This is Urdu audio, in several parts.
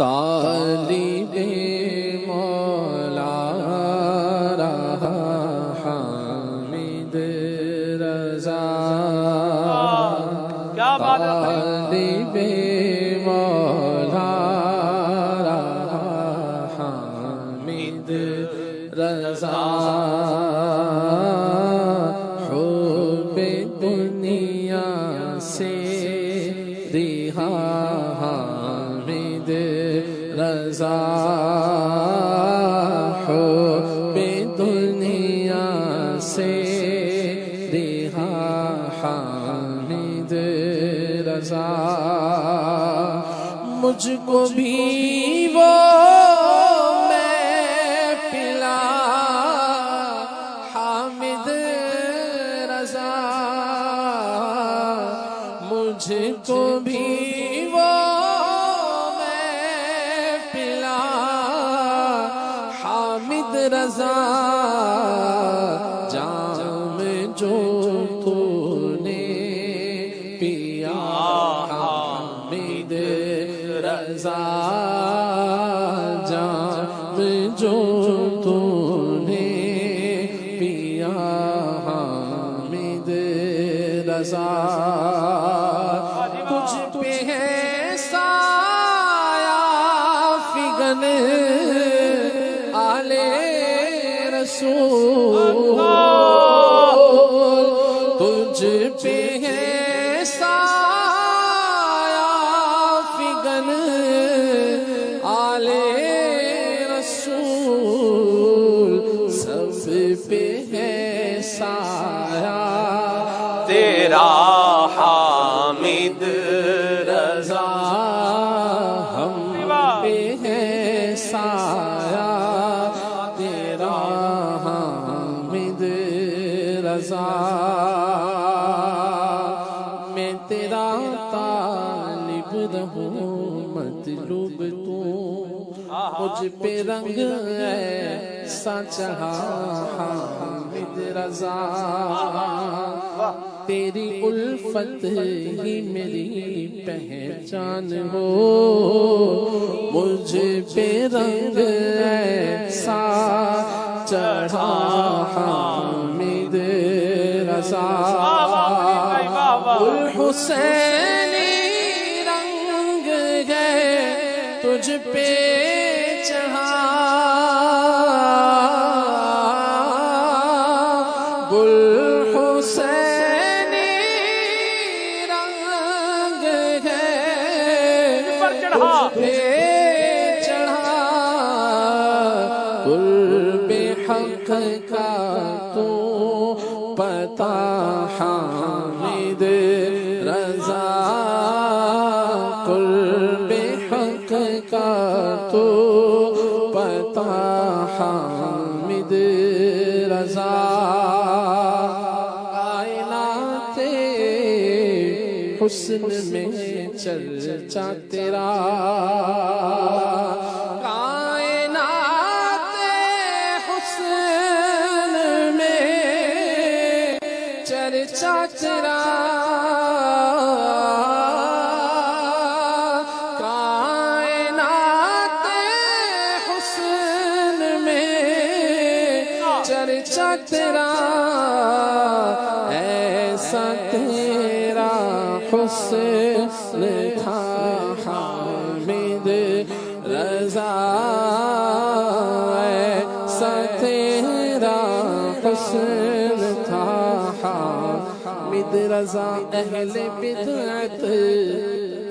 طالب مولا رہا حامد رضا، طالب مولا رہا حامد رضا، حب دنیا سے رہا حامد رضا، حب دنیا سے رہا حامد رضا، مجھ کو بھی وہ میں پلا حامد رضا، مجھ کو بھی وہ میں پلا حامد رضا، جام جو تو نے پیا حامد رضا، جام جو تو نے پیا حامد رضا، تجھ پہ ہے سایہ فگن آل رسول، تجھ پہ ہے سایہ فگن آل رسول، سب پہ ہے سایہ تیرا حامد رضا، ہم پہ ہے سایہ تیرا حامد رضا، میں تیرا طالب رہوں مطلوب تو، مجھ پہ رنگ ایسا چڑھا حامد رضا، تیری الفت ہی میری پہچان ہو، مجھ پہ رنگ ایسا چڑھا حامد رضا، الحسینی رنگ ہے تجھ پہ چڑھا، الحسینی رنگ ہے تجھ پہ چڑھا، قرب حق کا تو پتا حامد رضا، قرب حق کا تو پتا حامد رضا، کائنات حسن میں چرچا تیرا، کائنات حسن میں چرچا تیرا، کائنات حسن میں چرچا تیرا، ایسا تیرا حسن تھا حامد رضا، ایسا تیرا حسن تھا حامد رضا، اہل بدعت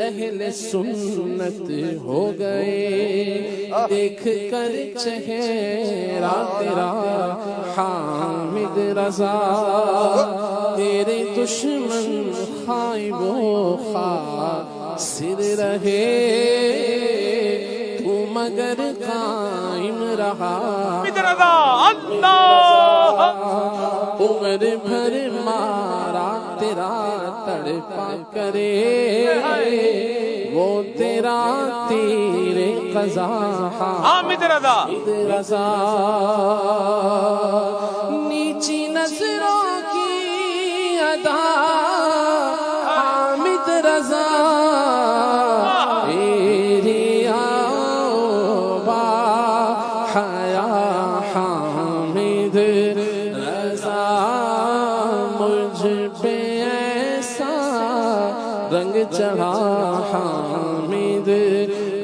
اہل سنت ہو گئے دیکھ کر چہرہ تیرا حامد رضا، تیرے دشمن خائب و خاسر رہے تو مگر قائم رہا، عمر بھر مارا تیرا تڑپا کرے وہ تیرا تیر قضا حامد رضا، نیچی نظروں کی ادا حامد رضا، تیری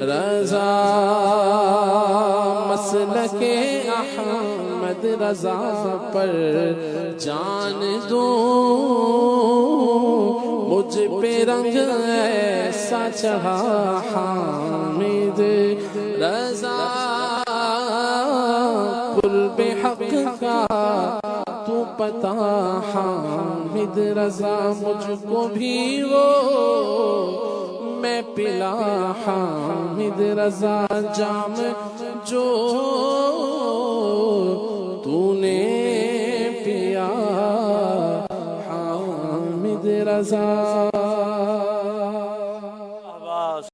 رضا مسلک احمد رضا پر جان دوں مجھ پہ رنگ ایسا چڑھا حامد رضا قرب حق کا تو پتا حامد رضا مجھ کو بھی وہ میں پلا حامد رضا جام جو تو نے پیا حامد رضا